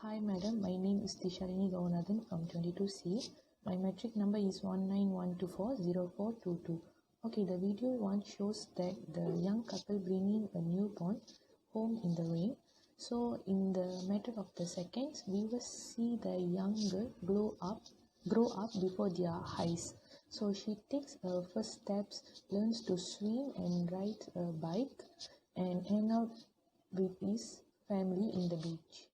Hi madam, my name is Tisharini Gaunathan from 22C. My metric number is 1912400422. Okay, the video one shows that the young couple bringing a newborn home in the rain. So in the matter of the seconds, viewers see the young girl grow up before their eyes. So she takes her first steps, learns to swim and ride a bike, and hang out with his family in the beach.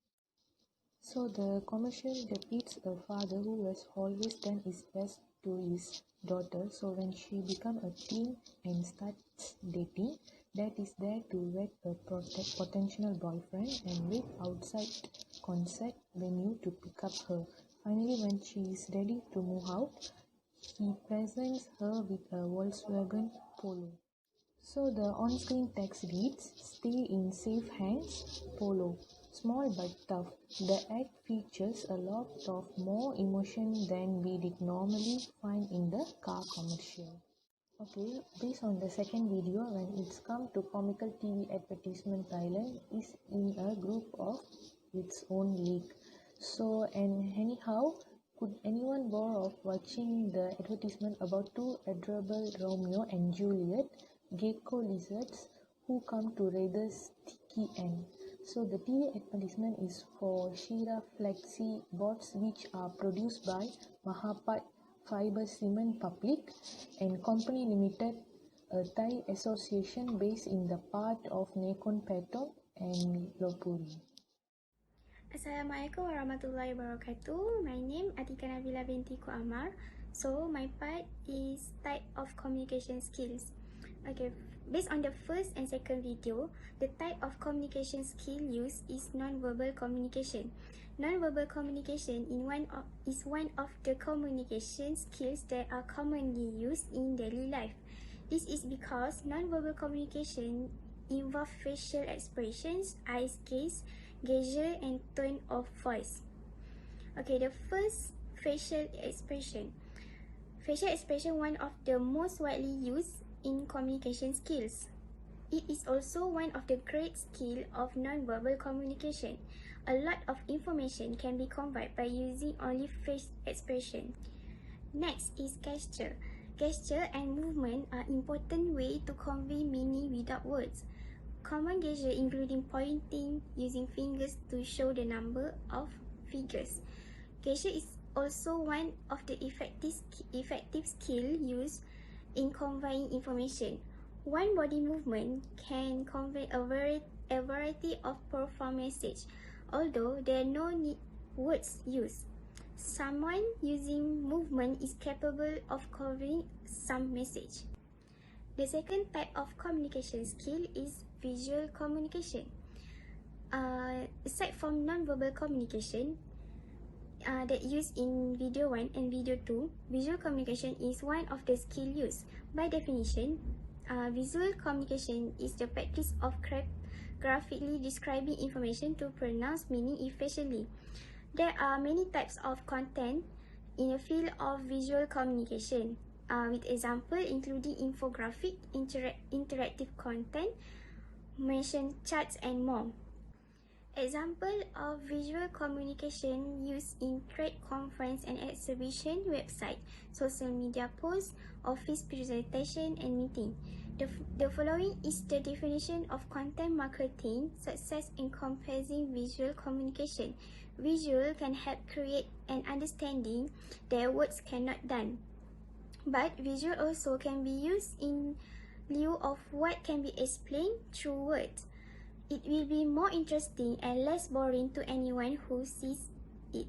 So the commercial depicts a father who has always done his best to his daughter. So when she becomes a teen and starts dating, dad is there to wed a potential boyfriend and wait outside concert venue to pick up her. Finally, when she is ready to move out, he presents her with a Volkswagen Polo. So the on-screen text reads, "Stay in safe hands, Polo." Small but tough, the ad features a lot of more emotion than we did normally find in the car commercial. Okay, based on the second video, when it's come to comical TV advertisement, Thailand is in a group of its own league. So, and anyhow, could anyone bore of watching the advertisement about two adorable Romeo and Juliet gecko lizards who come to raid the sticky end? So the TV advertisement is for Sheera Flexi boards, which are produced by Mahapat Fiber Cement Public and Company Limited, a Thai association based in the part of Nakhon Pathom and Lopburi. Assalamualaikum warahmatullahi wabarakatuh. My name Atika Nabila binti Ku Amar. So my part is type of communication skills. Okay, based on the first and second video, the type of communication skill used is non-verbal communication. Non-verbal communication is one of the communication skills that are commonly used in daily life. This is because non-verbal communication involves facial expressions, eyes gaze, gesture, and tone of voice. Okay, the first, facial expression. Facial expression one of the most widely used in communication skills. It is also one of the great skill of non-verbal communication. A lot of information can be conveyed by using only face expression. Next is gesture. Gesture and movement are important way to convey meaning without words. Common gesture including pointing, using fingers to show the number of figures. Gesture is also one of the effective skill used in conveying information. One body movement can convey a variety of profound message, although there are no words used. Someone using movement is capable of conveying some message. The second type of communication skill is visual communication. Aside from non-verbal communication, that used in video 1 and video 2, visual communication is one of the skill used. By definition, visual communication is the practice of graphically describing information to pronounce meaning efficiently. There are many types of content in the field of visual communication, with example including infographic, interactive content, motion charts, and more. Example of visual communication used in trade conference and exhibition website, social media posts, office presentation, and meeting. The following is the definition of content marketing success encompassing visual communication. Visual can help create an understanding that words cannot done. But visual also can be used in lieu of what can be explained through words. It will be more interesting and less boring to anyone who sees it.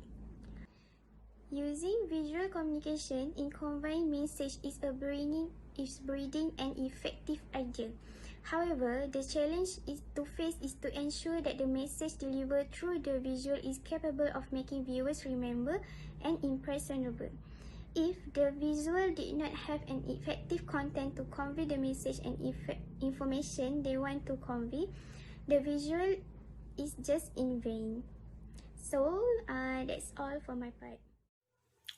Using visual communication in conveying message is breeding an effective idea. However, the challenge is to ensure that the message delivered through the visual is capable of making viewers remember and impressionable. If the visual did not have an effective content to convey the message and information they want to convey, the visual is just in vain. So, that's all for my part.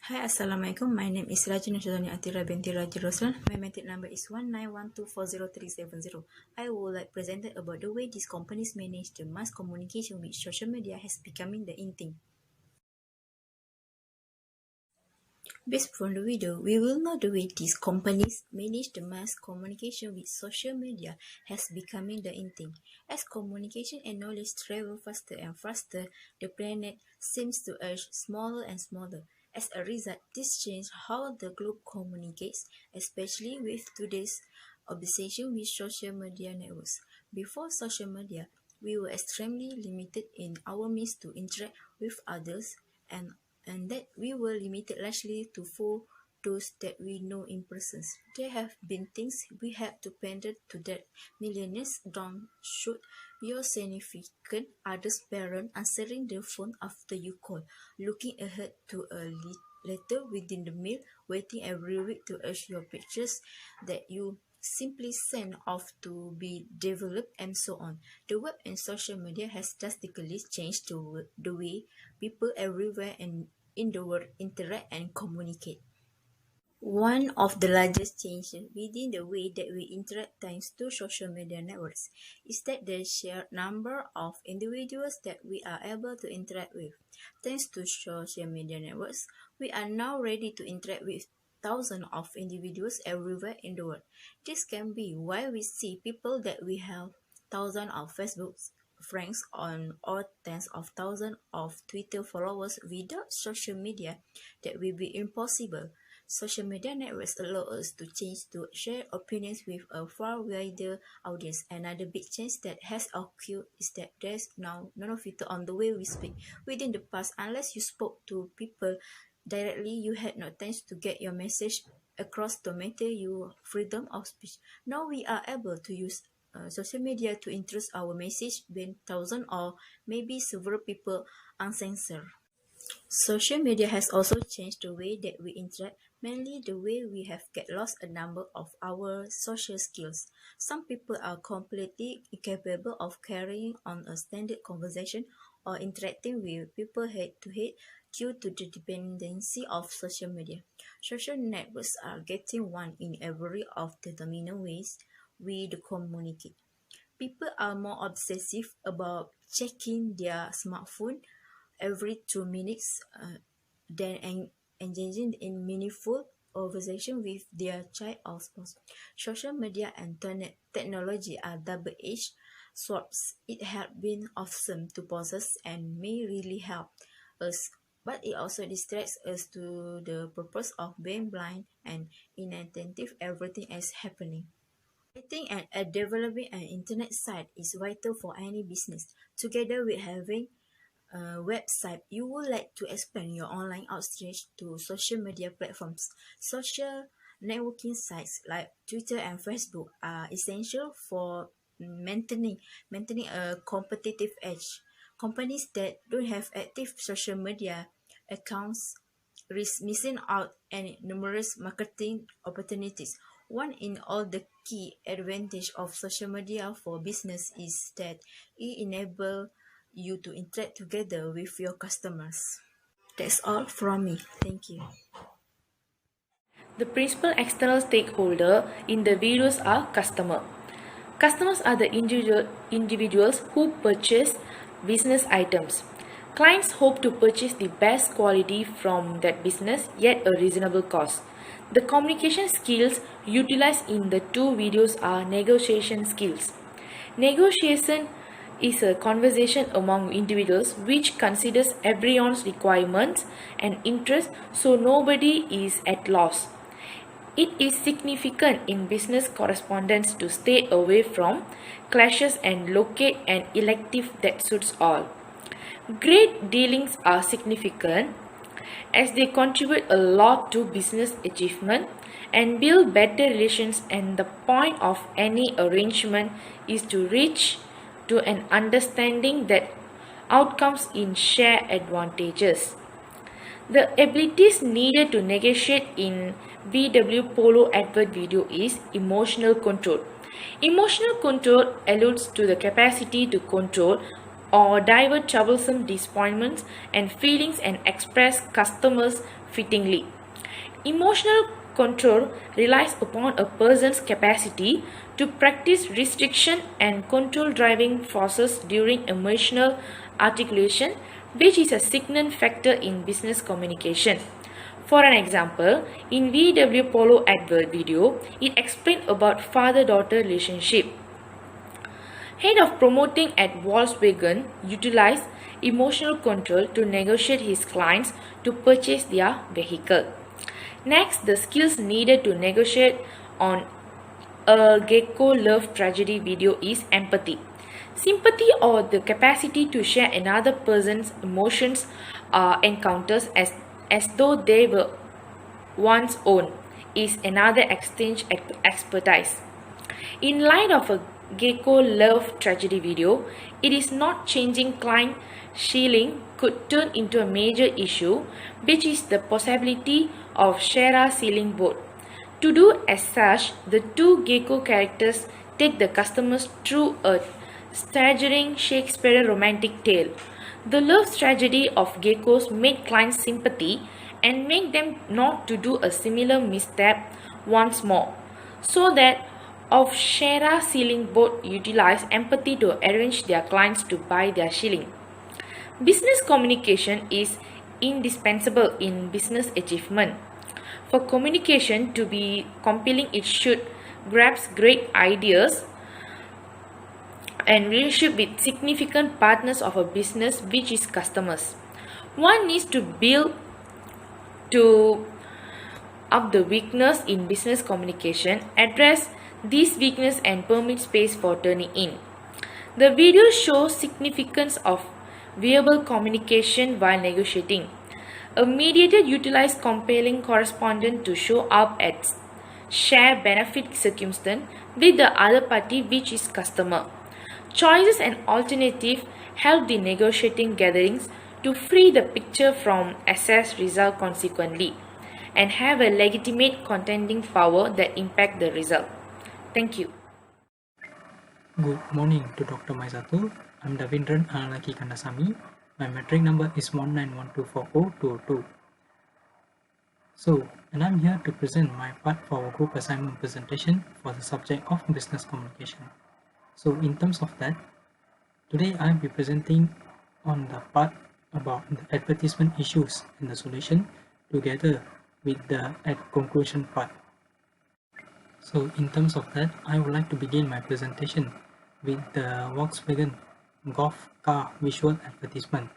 Hi, Assalamualaikum. My name is Rajina Shazani Atira binti Raja Roslan. My metric number is 1912400370. I would like presented about the way these companies manage the mass communication with social media has becoming the in thing. Based from the video, we will know the way these companies manage the mass communication with social media has becoming the in thing. As communication and knowledge travel faster and faster, the planet seems to urge smaller and smaller. As a result, this changes how the globe communicates, especially with today's obsession with social media networks. Before social media, we were extremely limited in our means to interact with others and that we were limited largely to those that we know in person. There have been things we had to pander to that millionaires don't shoot your significant other's parent answering the phone after you call, looking ahead to a letter within the mail, waiting every week to urge your pictures that you simply send off to be developed and so on. The web and social media has drastically changed the way people everywhere and in the world interact and communicate. One of the largest changes within the way that we interact thanks to social media networks is that the sheer number of individuals that we are able to interact with. Thanks to social media networks, we are now ready to interact with thousands of individuals everywhere in the world. This can be why we see people that we have thousands of Facebook friends on or tens of thousands of Twitter followers. Without social media, that will be impossible. Social media networks allow us to share opinions with a far wider audience. Another big change that has occurred is that there's now none of it on the way we speak. Within the past, unless you spoke to people directly, you had no chance to get your message across to maintain your freedom of speech. Now we are able to use social media to introduce our message when thousands or maybe several people uncensored. Social media has also changed the way that we interact, mainly the way we have get lost a number of our social skills. Some people are completely incapable of carrying on a standard conversation or interacting with people head to head due to the dependency of social media. Social networks are getting one in every of the dominant ways we communicate. People are more obsessive about checking their smartphone every 2 minutes than engaging in meaningful conversation with their child or spouse. Social media and technology are double-edged swords. It has been awesome to possess and may really help us, but it also distracts us to the purpose of being blind and inattentive everything is happening. Creating and developing an internet site is vital for any business. Together with having website, you would like to expand your online outreach to social media platforms. Social networking sites like Twitter and Facebook are essential for maintaining a competitive edge. Companies that don't have active social media accounts risk missing out on numerous marketing opportunities. One in all the key advantage of social media for business is that it enables you to interact together with your customers. That's all from me. Thank you. The principal external stakeholder in the videos are customer. Customers are the individuals who purchase business items. Clients hope to purchase the best quality from that business yet a reasonable cost. The communication skills utilized in the two videos are negotiation skills. Negotiation is a conversation among individuals which considers everyone's requirements and interests so nobody is at loss. It is significant in business correspondence to stay away from clashes and locate an elective that suits all. Great dealings are significant as they contribute a lot to business achievement and build better relations, and the point of any arrangement is to reach to an understanding that outcomes in share advantages. The abilities needed to negotiate in VW Polo advert video is emotional control. Emotional control alludes to the capacity to control or divert troublesome disappointments and feelings and express customers' fittingly. Emotional control relies upon a person's capacity to practice restriction and control driving forces during emotional articulation, which is a significant factor in business communication. For an example, in VW Polo advert video, it explained about father-daughter relationship. Head of promoting at Volkswagen utilized emotional control to negotiate his clients to purchase their vehicle. Next, the skills needed to negotiate on a gecko love tragedy video is empathy. Sympathy or the capacity to share another person's emotions encounters as though they were one's own is another exchange expertise. In light of a gecko love tragedy video, it is not changing client shilling could turn into a major issue, which is the possibility of Shara sealing both. To do as such, the two gecko characters take the customers through a staggering Shakespearean romantic tale. The love tragedy of geckos made clients sympathy and make them not to do a similar misstep once more, so that of Shara sealing both utilize empathy to arrange their clients to buy their shilling. Business communication is indispensable in business achievement. For communication to be compelling, it should grasp great ideas and relationship with significant partners of a business, which is customers. One needs to build to up the weakness in business communication, address this weakness and permit space for turning in. The video shows significance of verbal communication while negotiating. A mediator utilizes compelling correspondence to show up at share benefit circumstance with the other party, which is customer. Choices and alternatives help the negotiating gatherings to free the picture from assessed result consequently and have a legitimate contending power that impact the result. Thank you. Good morning to Dr. Maisatul. I'm Davindran Analaki Kandasamy. My metric number is 191240202. And I'm here to present my part for our group assignment presentation for the subject of business communication. So in terms of that, today I'll be presenting on the part about the advertisement issues and the solution together with the conclusion part. So in terms of that, I would like to begin my presentation with the Volkswagen Golf car visual advertisement.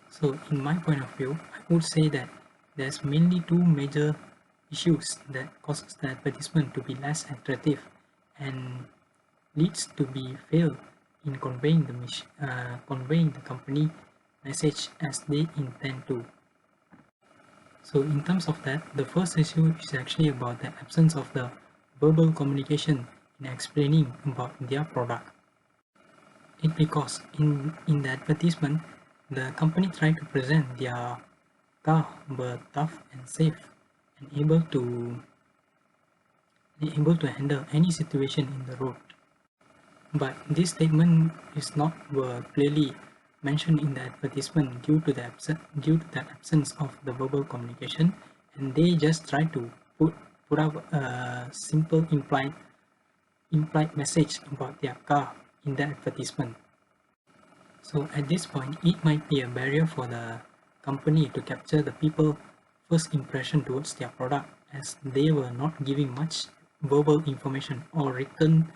So in my point of view, I would say that there's mainly two major issues that causes the advertisement to be less attractive and leads to be fail in conveying the company message as they intend to. So in terms of that, the first issue is actually about the absence of the verbal communication in explaining about their product. It's because in the advertisement, the company tried to present their car were tough and safe and able to handle any situation in the road. But this statement is not clearly mentioned in the advertisement due to the absence of the verbal communication, and they just try to put up a simple implied message about their car in the advertisement. So at this point, it might be a barrier for the company to capture the people's first impression towards their product, as they were not giving much verbal information or written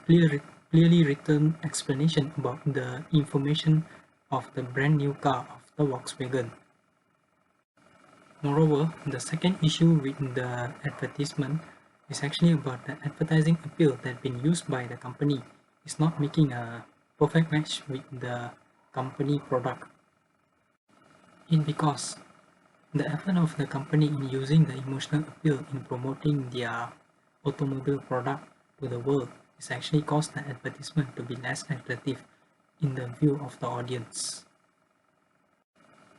clearly written explanation about the information of the brand new car of the Volkswagen. Moreover, the second issue with the advertisement is actually about the advertising appeal that been used by the company is not making a perfect match with the company product. It's because the effort of the company in using the emotional appeal in promoting their automobile product to the world is actually caused the advertisement to be less attractive in the view of the audience.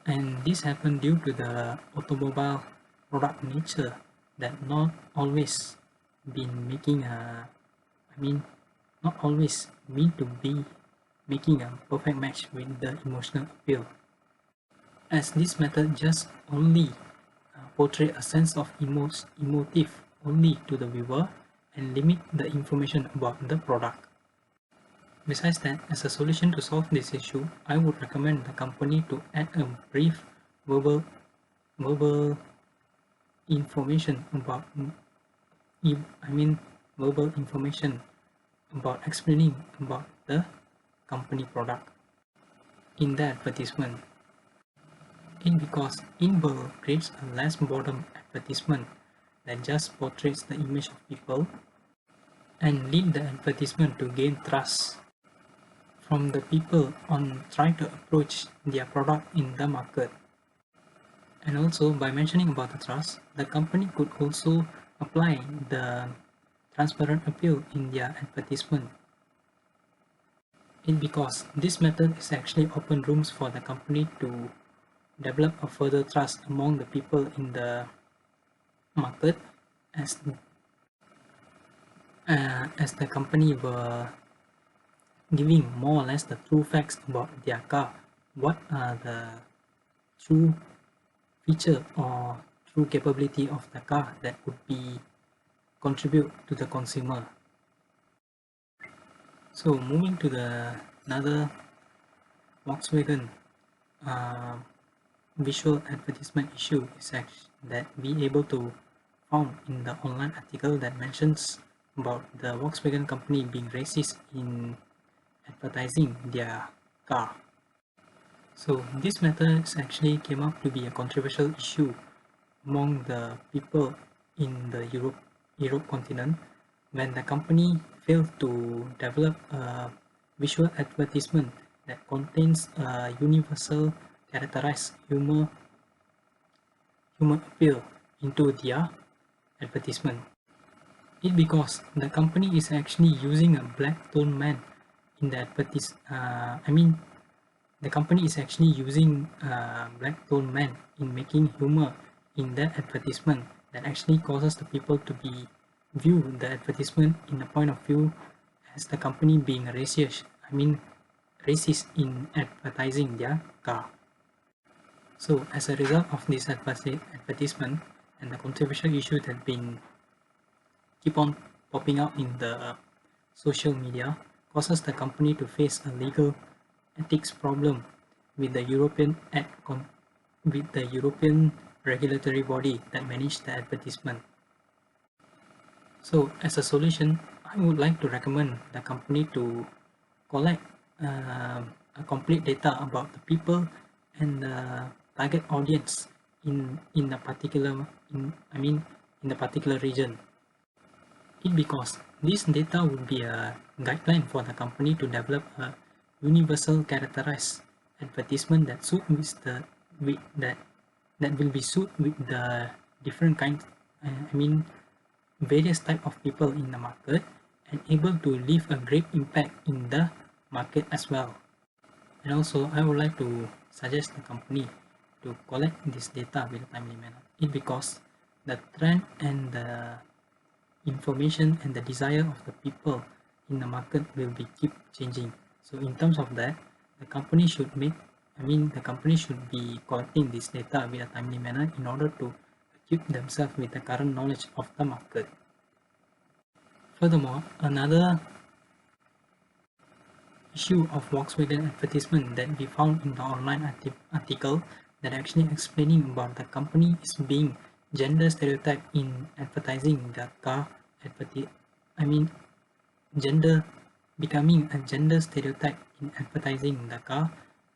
And this happened due to the automobile product nature that not always not always mean to be making a perfect match with the emotional appeal. as this method just only portray a sense of emotive only to the viewer and limit the information about the product. Besides that, as a solution to solve this issue, I would recommend the company to add a brief verbal information about verbal information about explaining about the company product in the advertisement. Because in-verbal creates a less boredom advertisement that just portrays the image of people and lead the advertisement to gain trust from the people on trying to approach their product in the market. And also, by mentioning about the trust, the company could also apply the transparent appeal in their advertisement. Because this method is actually open rooms for the company to develop a further trust among the people in the market as the company were giving more or less the true facts about their car. What are the true feature or true capability of the car that would be contribute to the consumer. So moving to the another Volkswagen visual advertisement issue is that we able to found in the online article that mentions about the Volkswagen company being racist in advertising their car. So this method actually came up to be a controversial issue among the people in the Europe continent when the company failed to develop a visual advertisement that contains a universal characterized humor appeal into their advertisement. Because the company is actually using a black tone man in the the company is actually using black tone man in making humor in the advertisement that actually causes the people to be view the advertisement in a point of view as the company being racist in advertising their car. So as a result of this advertisement and the controversial issue that been keep on popping out in the social media causes the company to face a legal ethics problem with the European regulatory body that manage the advertisement. So as a solution, I would like to recommend the company to collect a complete data about the people and the target audience in the particular region. Because this data would be a guideline for the company to develop a universal characterized advertisement that will be suit with the different kinds various type of people in the market and able to leave a great impact in the market as well. And also I would like to suggest the company to collect this data with a timely manner. Because the trend and the information and the desire of the people in the market will be keep changing. So in terms of that, the company should be collecting this data with a timely manner in order to equip themselves with the current knowledge of the market. Furthermore, another issue of Volkswagen advertisement that we found in the online article that actually explaining about the company is being gender stereotype in advertising the car becoming a gender stereotype in advertising the car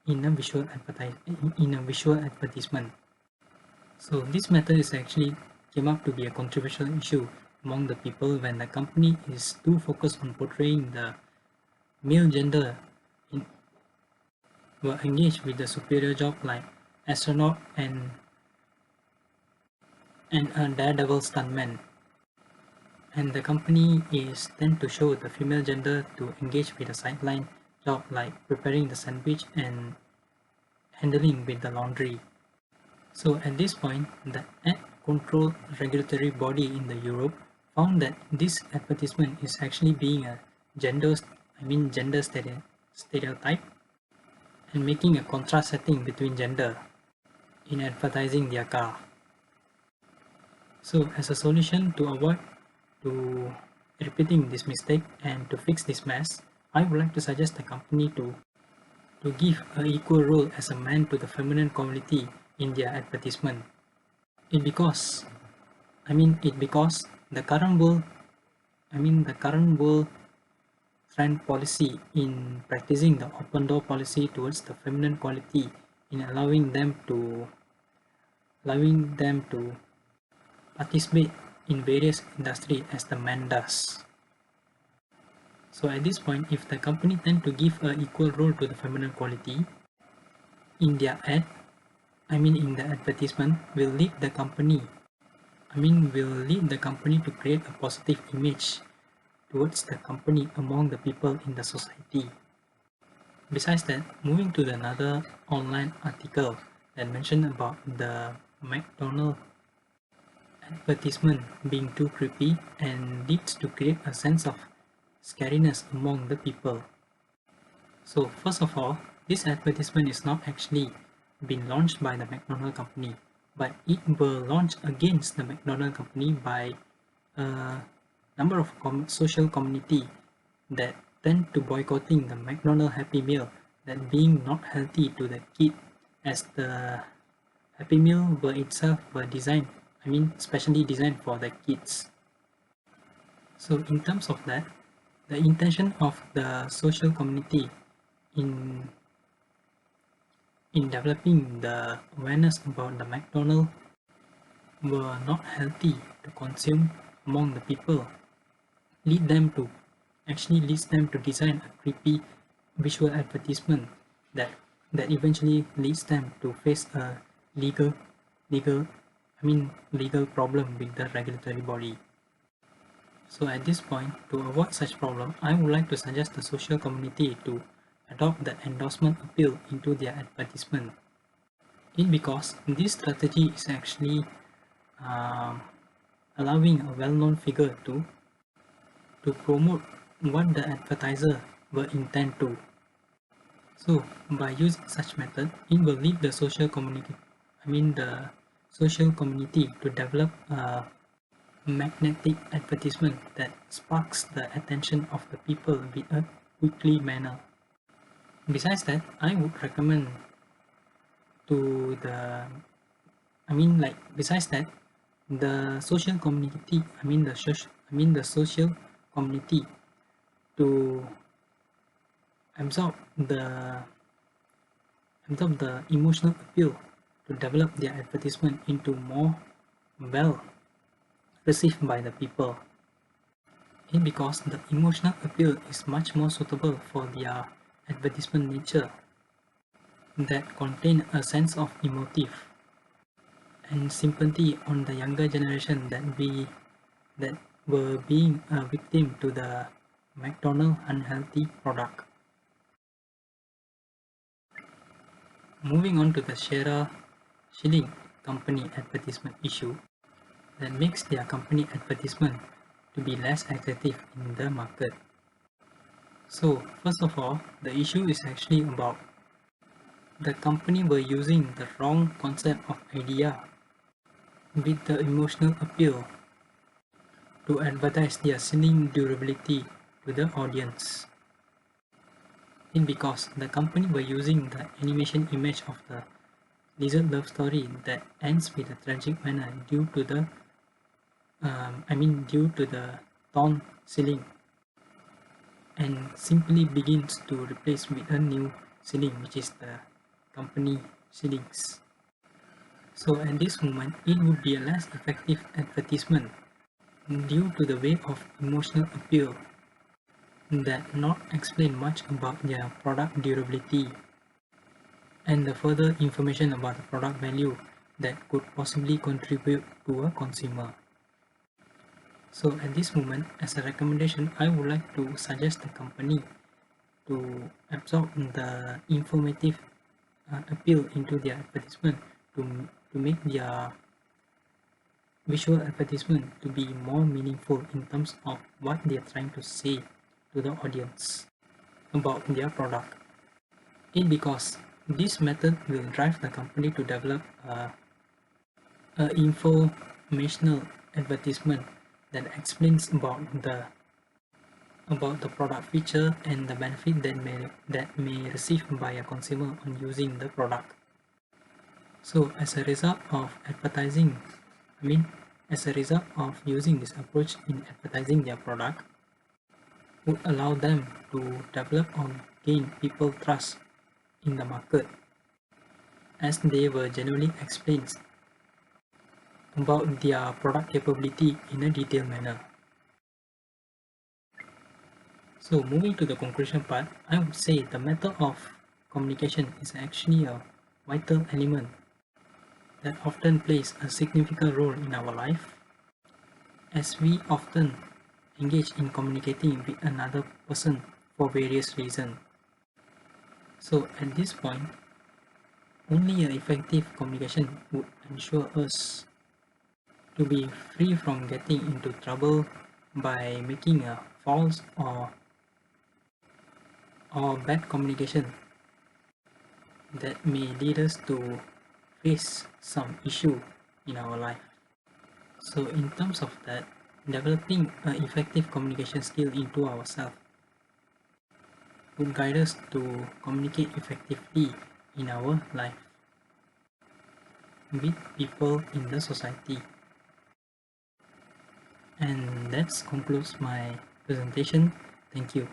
in a visual advertisement. So this method is actually came up to be a controversial issue among the people when the company is too focused on portraying the male gender were engaged with the superior job like astronaut and a daredevil stuntman. And the company is tend to show the female gender to engage with a sideline job like preparing the sandwich and handling with the laundry. So at this point, the ad control regulatory body in the Europe found that this advertisement is actually being a gender stereotype and making a contrast setting between gender. in advertising their car. So as a solution to avoid to repeating this mistake and to fix this mess, I would like to suggest the company to give an equal role as a man to the feminine community in their advertisement. Because the current world trend policy in practicing the open door policy towards the feminine quality in allowing them to participate in various industries as the man does. So at this point, if the company tend to give an equal role to the feminine quality in their in the advertisement, will lead the company to create a positive image towards the company among the people in the society. Besides that, moving to another online article that mentioned about the McDonald's advertisement being too creepy and leads to create a sense of scariness among the people. So first of all, this advertisement is not actually been launched by the McDonald's company, but it will launch against the McDonald's company by a number of social community that tend to boycotting the McDonald's Happy Meal, that being not healthy to the kid, as the Happy Meal were itself were designed, specially designed for the kids. So in terms of that, the intention of the social community in developing the awareness about the McDonald's were not healthy to consume among the people, leads them to design a creepy visual advertisement that eventually leads them to face a legal legal problem with the regulatory body. So at this point, to avoid such problem, I would like to suggest the social community to adopt the endorsement appeal into their advertisement. Because this strategy is actually um, allowing a well-known figure to promote what the advertiser will intend to. So by using such method, it will lead the social community to develop a magnetic advertisement that sparks the attention of the people with a quickly manner. Besides that, I would recommend to the besides that, the social community the social community to absorb the emotional appeal to develop their advertisement into more well received by the people. Because the emotional appeal is much more suitable for their advertisement nature that contain a sense of emotive and sympathy on the younger generation that were being a victim to the McDonald's unhealthy product. Moving on to the Shera Shilling company advertisement issue that makes their company advertisement to be less attractive in the market. So first of all, the issue is actually about the company were using the wrong concept of idea with the emotional appeal to advertise their selling durability to the audience. Because the company were using the animation image of the lizard love story that ends with a tragic manner due to the torn ceiling and simply begins to replace with a new ceiling, which is the company ceilings. So at this moment, it would be a less effective advertisement due to the way of emotional appeal that not explain much about their product durability and the further information about the product value that could possibly contribute to a consumer. So at this moment, as a recommendation, I would like to suggest the company to absorb the informative appeal into their advertisement to make their visual advertisement to be more meaningful in terms of what they are trying to say to the audience about their product. Because This method will drive the company to develop a informational advertisement that explains about the product feature and the benefit that may receive by a consumer on using the product. So as a result of using this approach in advertising their product, would allow them to develop or gain people trust in the market, as they were genuinely explained about their product capability in a detailed manner. So moving to the conclusion part, I would say the method of communication is actually a vital element that often plays a significant role in our life, as we often engage in communicating with another person for various reasons. So at this point, only an effective communication would ensure us to be free from getting into trouble by making a false or bad communication that may lead us to face some issue in our life. So in terms of that, developing an effective communication skill into ourselves would guide us to communicate effectively in our life with people in the society. And that concludes my presentation. Thank you.